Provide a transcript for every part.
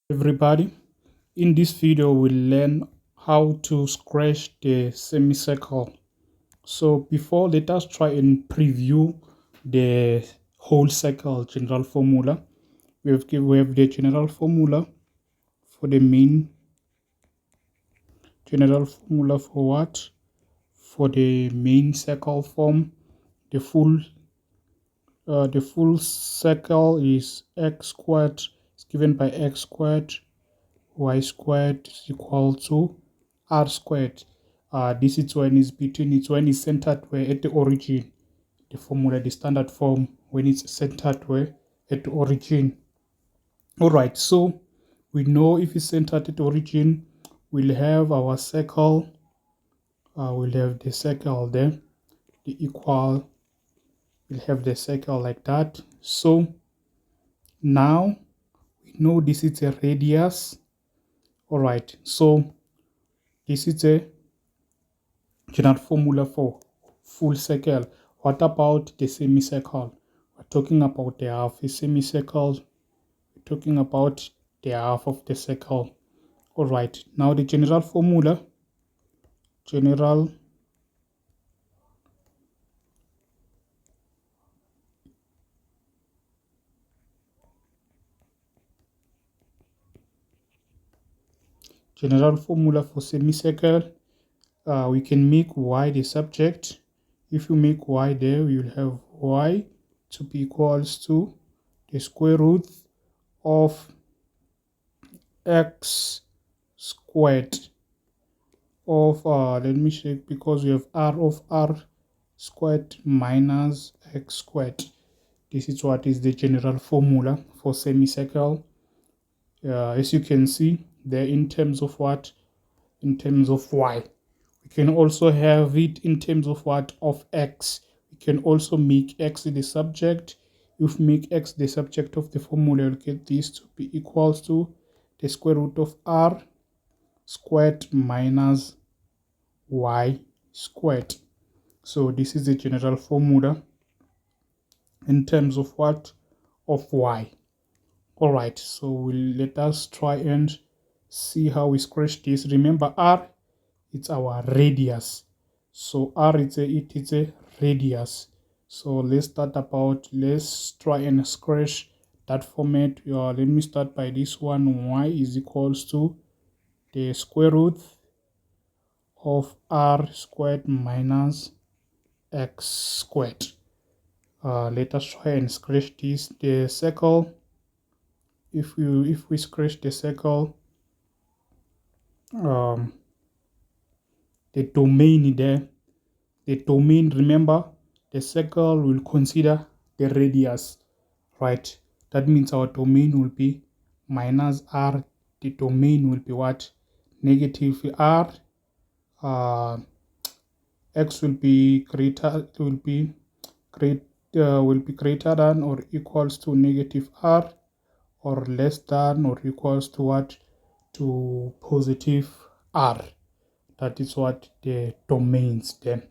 Everybody, in this video we'll learn how to scratch the semicircle. So before, let us try and preview the whole circle general formula. We have the general formula for the main general formula for what? For the main circle form. The full circle is x squared. It's given by x squared y squared is equal to r squared. This is when it's between, it's when it's centered where at the origin. The formula, the standard form, when it's centered where at the origin. Alright, so we know if it's centered at the origin, we'll have our circle, we'll have the circle there, the equal, we'll have the circle like that. So now we know this is a radius. Alright, so this is a general formula for full circle. What about the semicircle? We're talking about the half. A semicircle, we're talking about the half of the circle. Alright, now the general formula, general formula for semicircle, we can make y the subject. If you make y there, we will have y to be equals to the square root of x squared of let me check, because we have r of r squared minus x squared. This is what is the general formula for semicircle. As you can see there, in terms of what? In terms of y. We can also have it in terms of what? Of x. We can also make x the subject. If we make x the subject of the formula, we'll get this to be equals to the square root of r squared minus y squared. So this is the general formula in terms of what? Of y. Alright, so let us try and see how we scratch this. Remember, r, it's our radius. So r it is a radius. So let's try and scratch that format. Let me start by this one. Y is equals to the square root of r squared minus x squared. Let us try and scratch this. The circle, if we scratch the circle, the domain there, the domain, remember, the circle will consider the radius, right? That means our domain will be minus r. The domain will be what? Negative r. X will be greater than or equals to negative r, or less than or equals to what? To positive r. That is what the domains then,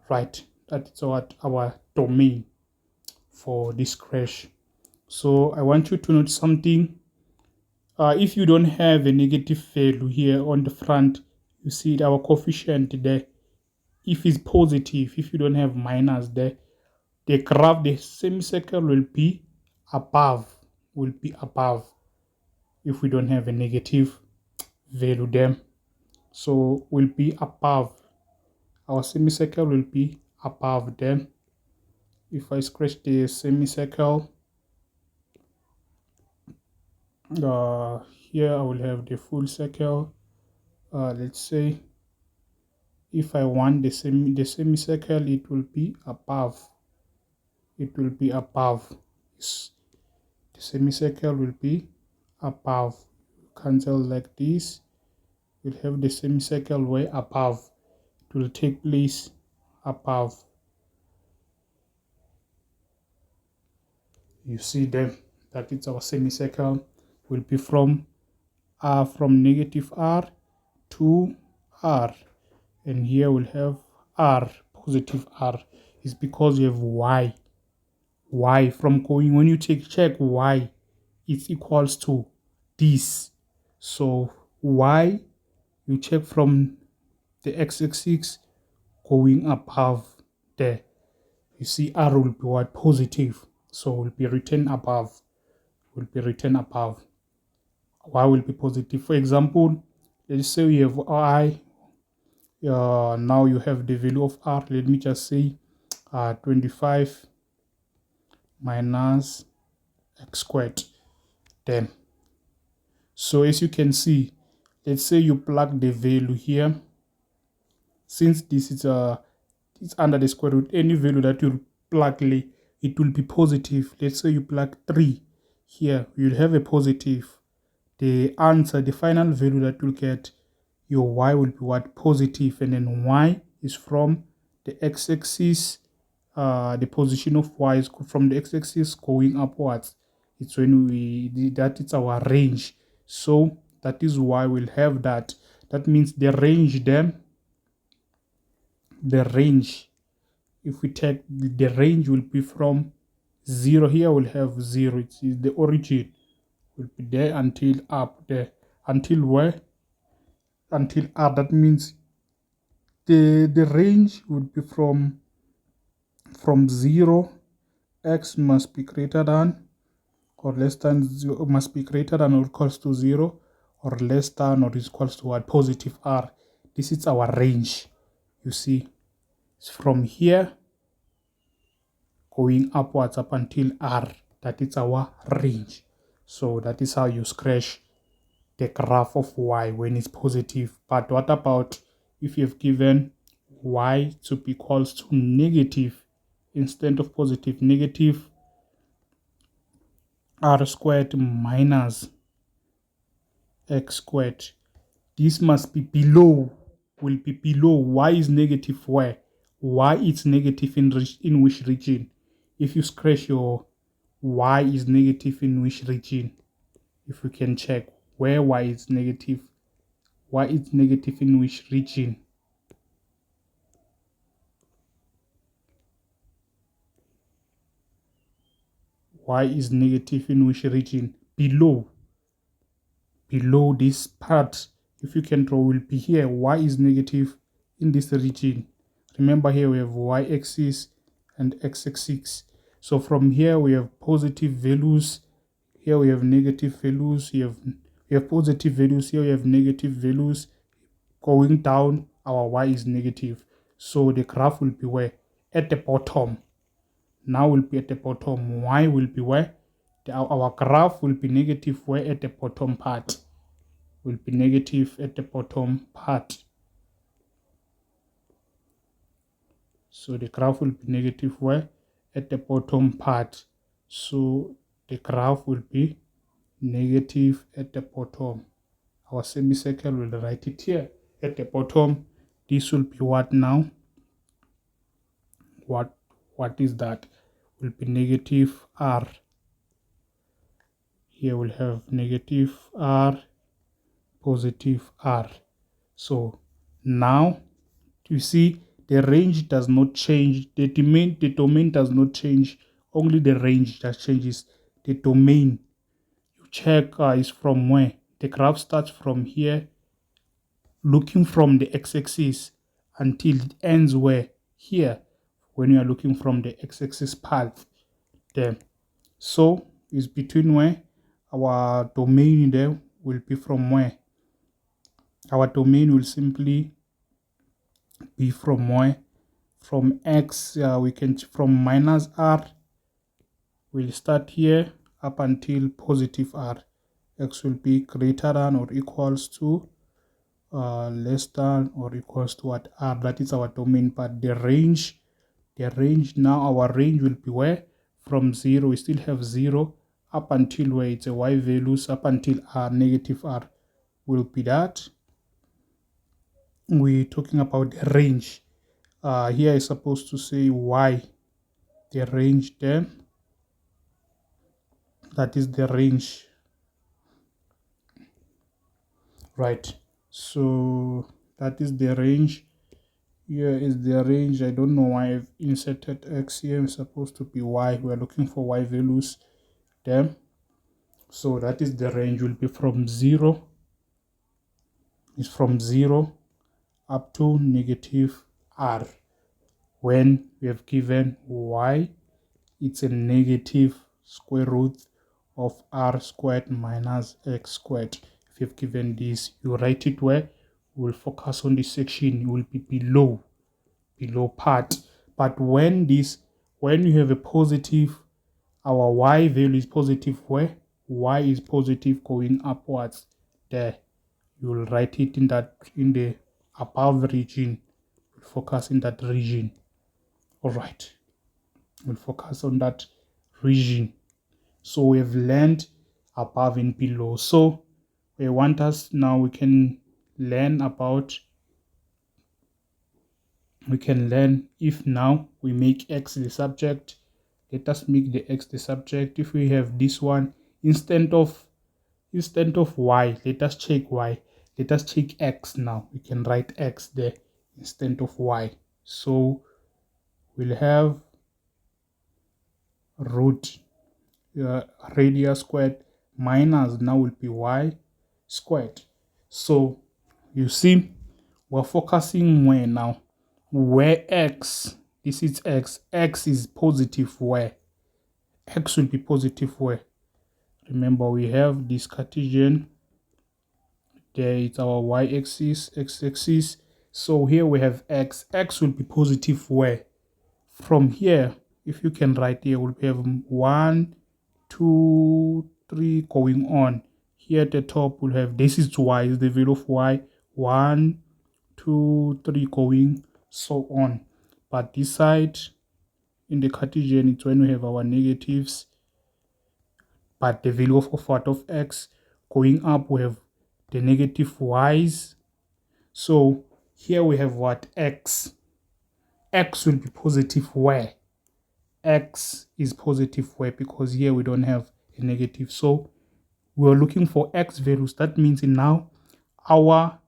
right? That is what our domain for this crash. So I want you to note something. If you don't have a negative value here on the front, you see our coefficient there. If it's positive, if you don't have minus there, the graph, the semicircle will be above. If we don't have a negative value there. So will be above. Our semicircle will be above them. If I scratch the semicircle, here I will have the full circle. Let's say if I want the semicircle, it will be above. It will be above. The semicircle will be above. Cancel like this. We'll have the semicircle way above. It will take place above. You see them, that is our semicircle will be from negative r to r, and here we'll have r, positive r. Is because you have y from going, when you check y, it's equals to this. So y, you check from the x-axis going above there. You see r will be what? Positive. So will be written above. Will be written above. Y will be positive. For example, let's say we have I. Now you have the value of r. Let me just say 25 minus x squared. Then, so as you can see, let's say you plug the value here. Since this is it's under the square root, any value that you plug, it will be positive. Let's say you plug 3 here, you'll have a positive. The answer, the final value that you'll get, your y will be what? Positive. And then y is from the x-axis. The position of y is from the x-axis going upwards. It's when that it's our range. So that is why we'll have that. That means the range then, the range, if we take the range, will be from 0. Here we'll have 0. It's the origin will be there until up there. Until where? Until r. That means the range would be from 0. X must be greater than or less than 0, must be greater than or equals to 0, or less than or is equals to what? Positive r. This is our range. You see, it's from here going upwards up until r. That is our range. So that is how you scratch the graph of y when it's positive. But what about if you've given y to be equals to negative instead of positive? Negative r squared minus x squared. This must be below, will be below. Y is negative where? Y is negative in which region? If you scratch your y is negative in which region? If we can check where y is negative. Y is negative in which region? Y is negative in which region? Below. Below this part. If you can draw, will be here. Y is negative in this region. Remember, here we have y-axis and x-axis. So from here we have positive values. Here we have negative values. Here we have positive values. Here we have negative values. Going down, our y is negative. So the graph will be where? At the bottom. Now will be at the bottom. Y will be where? Our graph will be negative where? At the bottom part. Will be negative at the bottom part. So the graph will be negative where? At the bottom part. So the graph will be negative at the bottom. Our semicircle will write it here at the bottom. This will be what now? What is that? Will be negative r. Here we'll have negative r, positive r. So now you see the range does not change. The domain does not change. Only the range that changes. The domain, you check, is from where? The graph starts from here, looking from the x-axis until it ends where? Here, when you are looking from the x-axis path there. So it's between where? Our domain there will be from where? Our domain will simply be from where? From x, we can from minus r. We'll start here up until positive r. X will be greater than or equals to less than or equals to what? R. That is our domain. But the range now, our range will be where? From 0, we still have 0 up until where? It's a y values up until r, negative r will be that. We're talking about the range. Here is supposed to say y, the range there. That is the range, right? So that is the range. Here is the range. I don't know why I've inserted x here. It's supposed to be y. We're looking for y values there. So that is the range, will be from 0 up to negative r. When we have given y, it's a negative square root of r squared minus x squared. If you've given this, you write it where? We'll focus on this section. It will be below part. But when you have a positive, our y value is positive where? Y is positive going upwards. There, you will write it in the above region. We'll focus in that region. All right, we'll focus on that region. So we've learned above and below. So we want us now, we can learn if now we make x the subject. Let us make the x the subject. If we have this one, instead of y, let us check y. Let us check x now. We can write x there instead of y. So we'll have root radius squared minus, now will be y squared. So you see, we're focusing where now? Where x, this is x is positive where? X will be positive where? Remember, we have this Cartesian. There is our y-axis, x-axis. So here we have x. X will be positive where? From here, if you can write here, we'll have 1, 2, 3 going on. Here at the top, we'll have, this is y, is the value of y. 1, 2, 3 going, so on. But this side, in the Cartesian, it's when we have our negatives. But the value of what of x going up, we have the negative y's. So here we have what? X. X will be positive where? X is positive where? Because here we don't have a negative. So we're looking for x values. That means now our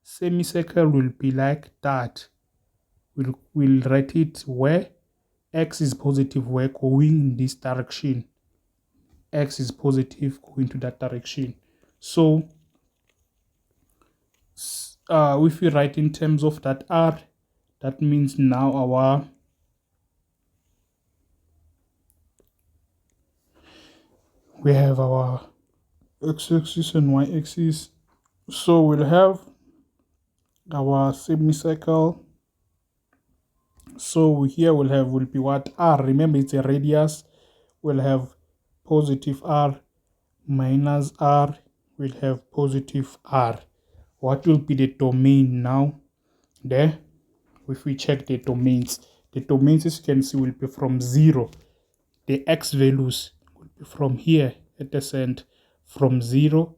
semicircle will be like that. We'll write it where x is positive where, going in this direction. X is positive going to that direction. So if we write in terms of that r, that means now we have our x-axis and y-axis. So we'll have our semicircle. So here will be what? R. Remember, it's a radius. We'll have positive r minus r. We'll have positive r. What will be the domain now? There, if we check the domains, as you can see, will be from 0. The x values will be from here at the center, from 0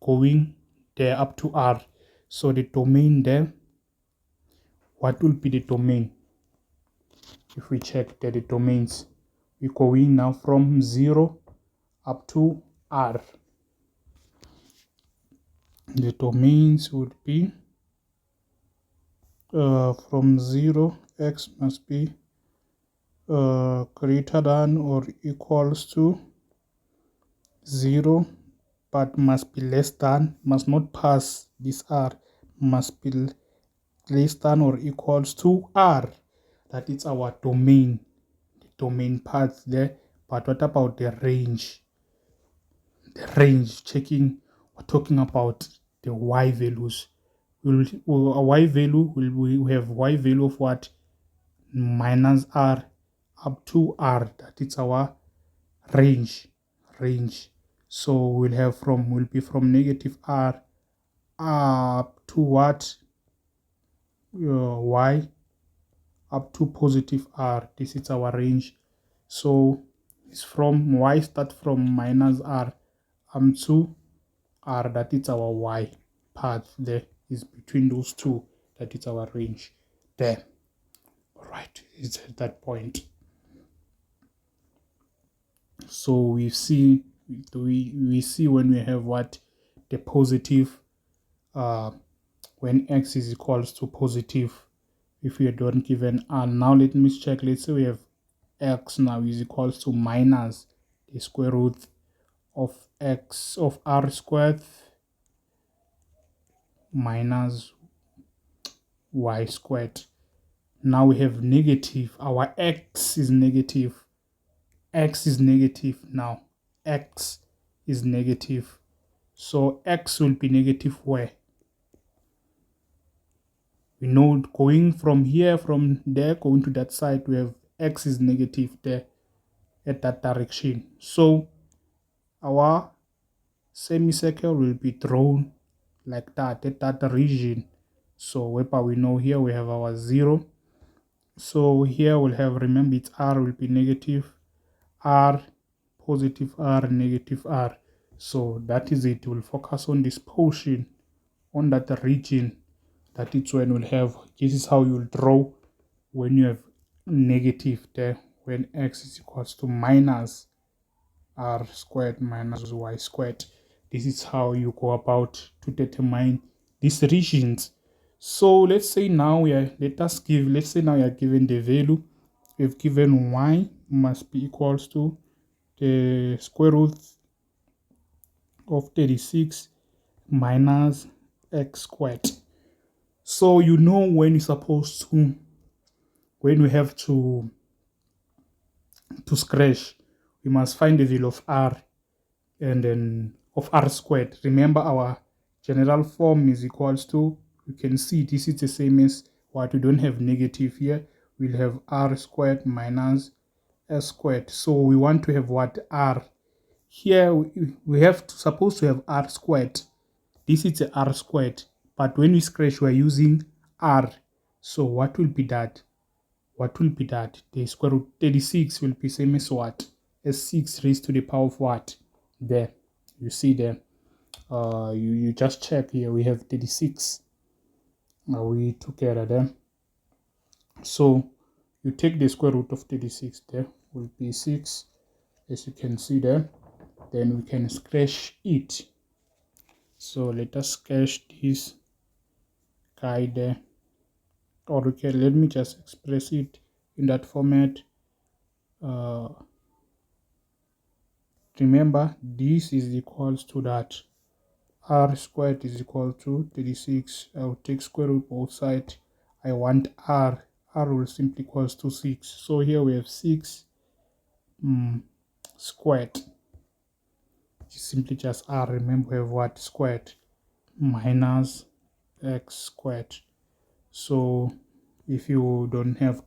going there up to r. So the domain there, what will be the domain? If we check the domains, we're going now from 0 up to r. The domains would be from 0, x must be greater than or equals to 0, but must be less than, must not pass this r, must be less than or equals to r. That is our domain, the domain part there. But what about the range? The range, checking, we're talking about the y values. A y value, we have y value of what? Minus r up to r. That is our range. So will be from negative r up to what? Y up to positive r. This is our range. So it's from y, start from minus r to r. That is our y part. There is between those two. That is our range there. All right, it's at that point. So we see when we have what? The positive, when x is equals to positive, if we don't given r. Now let me check. Let's say we have x now is equals to minus the square root of x of r squared minus y squared. Now we have negative. Our x is negative. X is negative now. X is negative. So x will be negative where? We know going from here, from there, going to that side, we have x is negative there at that direction. So our semicircle will be drawn like that at that region. So whereby we know here we have our 0. So here we'll have, remember, it's r will be negative, r, positive r, negative r. So that is it. We'll focus on this portion, on that region. That is when we'll have, this is how you'll draw when you have negative there, when x is equals to minus r squared minus y squared. This is how you go about to determine these regions. So let's say now let's say now we are given the value. We've given y must be equals to the square root of 36 minus x squared. So you know when you're supposed to, when we have to scratch, we must find the value of r and then of r squared. Remember, our general form is equals to, you can see this is the same as what we don't have negative here. We'll have r squared minus s squared. So we want to have what? R. Here we have to, supposed to have r squared. This is a r squared, but when we scratch we're using r. So what will be that? What will be that? The square root 36 will be same as what? As 6 raised to the power of what? There. You see there. You just check here. We have 36. We together there. So you take the square root of 36 there. Will be 6. As you can see there. Then we can scratch it. So let us sketch this guy there. Or okay, let me just express it in that format. Remember, this is equals to that r squared is equal to 36. I'll take square root both sides. I want r will simply equals to 6. So here we have 6 squared. It's simply just r. Remember, we have what? Squared minus x squared. So if you don't have,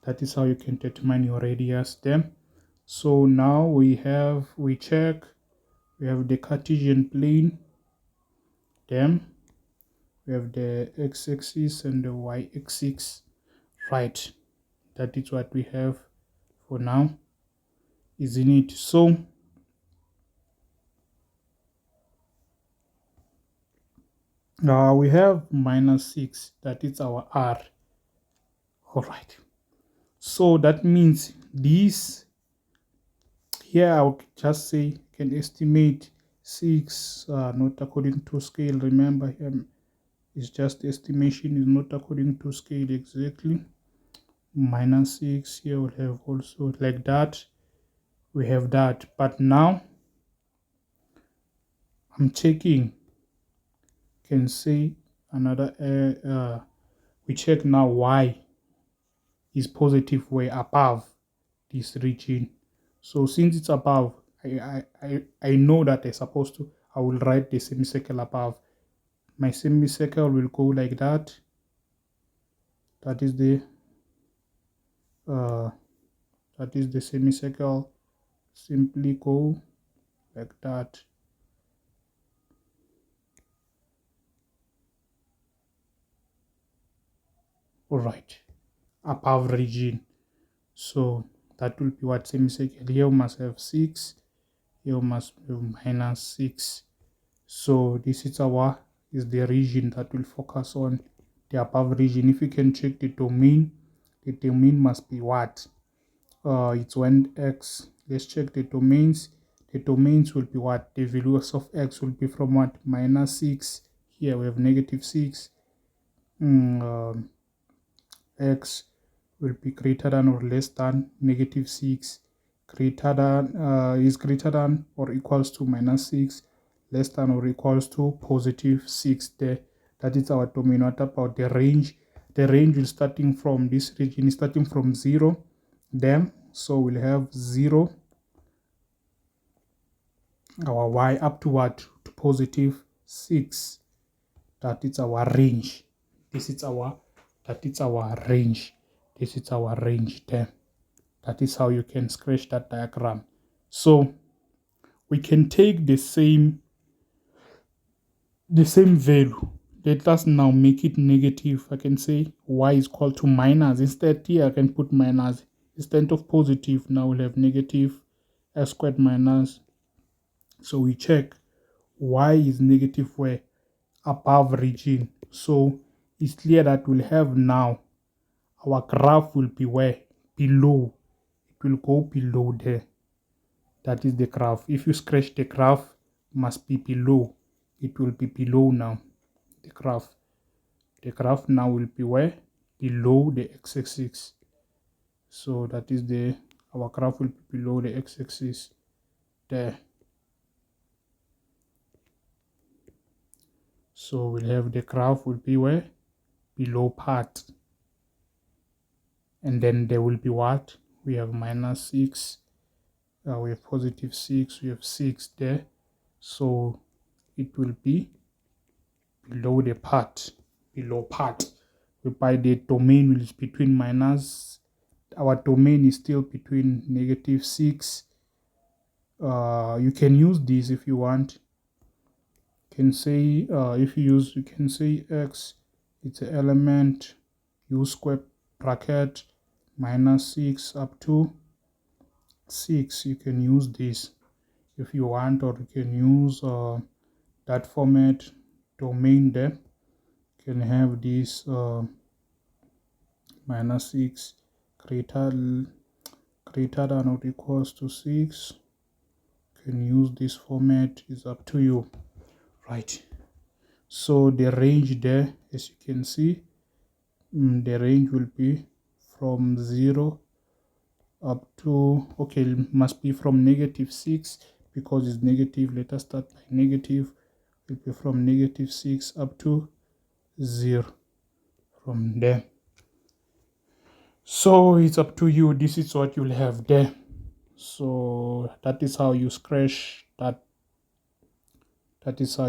that is how you can determine your radius there. So now we check, we have the Cartesian plane, then we have the x-axis and the y-axis, right? That is what we have for now, isn't it? So we have minus 6, that is our r. All right, so that means this here I will just say can estimate 6, not according to scale. Remember, here it's just estimation, is not according to scale exactly. Minus 6 here we'll have also like that. We have that, but now I'm checking, can say another we check now y is positive way above this region. So since it's above, I know that I will write the semicircle above. My semicircle will go like that. That is the semicircle. Simply go like that. All right, above region. So that will be what? Semicircle. Here we must have 6. Here we must have minus 6. So this is the region that will focus on, the above region. If you can check the domain must be what? It's when x. Let's check the domains. The domains will be what? The values of x will be from what? Minus 6. Here we have negative 6. X will be greater than or less than negative 6. is greater than or equals to -6, less than or equals to +6 there. That is our domain. What about the range? The range is starting from this region, is starting from 0 there. So we'll have 0, our y, up to what? To +6. That is our range. That is our range. This is our range there. That is how you can scratch that diagram. So we can take the same value. Let us now make it negative. I can say y is equal to minus. Instead here I can put minus. Instead of positive, now we'll have negative x squared minus. So we check y is negative where? Above region. So it's clear that we'll have now our graph will be where? Below. It will go below there. That is the graph. If you scratch the graph, must be below. It will be below now. The graph now will be where? Below the x-axis. So that is our graph will be below the x-axis there. So we'll have the graph will be where? Below part. And then there will be what? We have -6. We have +6. We have 6 there. So it will be below the part. Whereby the domain is between our domain is still between -6. You can use this if you want. You can say you can say x, it's an element, u square bracket -6 up to 6. You can use this if you want, or you can use that format domain there. You can have this -6 greater than or equals to 6. You can use this format, is up to you, right? So the range there, as you can see, the range will be from 0 up to, okay, it must be from -6 because it's negative. Let us start by negative. It will be from -6 up to 0 from there. So it's up to you. This is what you'll have there. So that is how you scratch that. That is how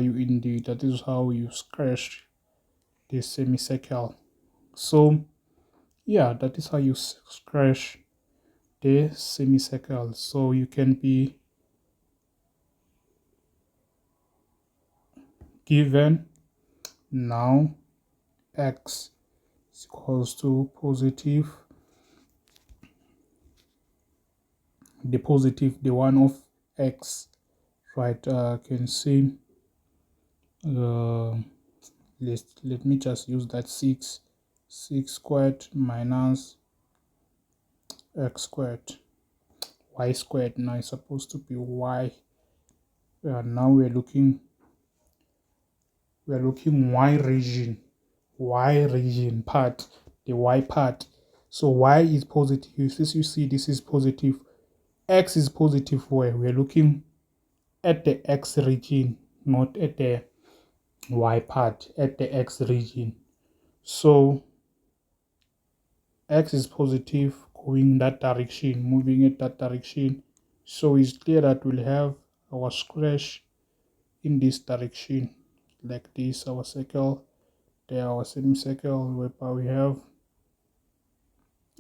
you scratch this semicircle. So yeah, that is how you scratch the semicircle. So you can be given now x is equals to the one of x, right? Can say let me just use that 6 squared minus x squared, y squared. Now it's supposed to be y. Now we're looking y region part, the y part. So y is positive. Since you see this is positive, x is positive where we're looking at the x region, not at the y part, at the x region. So x is positive, going that direction, moving in that direction. So it's clear that we'll have our scratch in this direction, like this, our circle, there our semicircle, whereby we have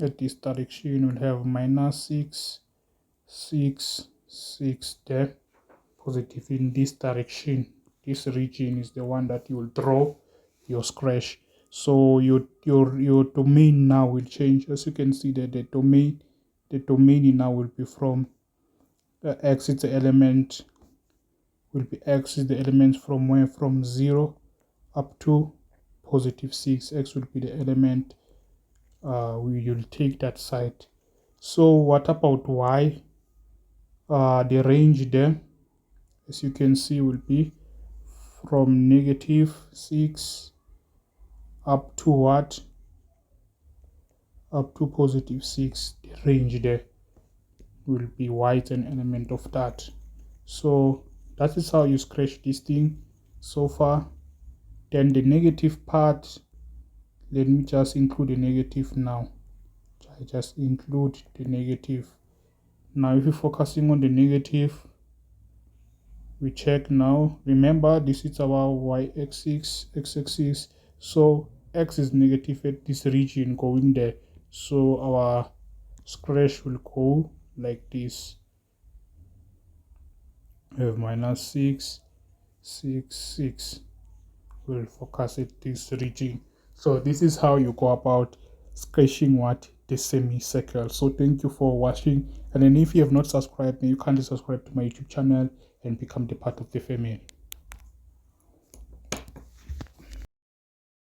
at this direction we'll have -6, 6, 6 there, positive in this direction. This region is the one that you will draw your scratch. So your domain now will change. As you can see that the domain now will be from x is the element, will be x is the element from where? From 0 up to +6. X will be the element. You'll take that side. So what about y? The range there, as you can see, will be from -6 up to what? Up to +6, the range there. will be white, an element of that. So that is how you scratch this thing so far. Then the negative part, let me just include the negative now. I just include the negative. Now if you're focusing on the negative, we check now. Remember, this is our y-axis, x-axis. So x is negative at this region going there. So our scratch will go like this. We have minus 6, 6, 6. We'll focus at this region. So this is how you go about sketching what the semicircle. So thank you for watching, and then if you have not subscribed, you kindly subscribe to my YouTube channel and become the part of the family.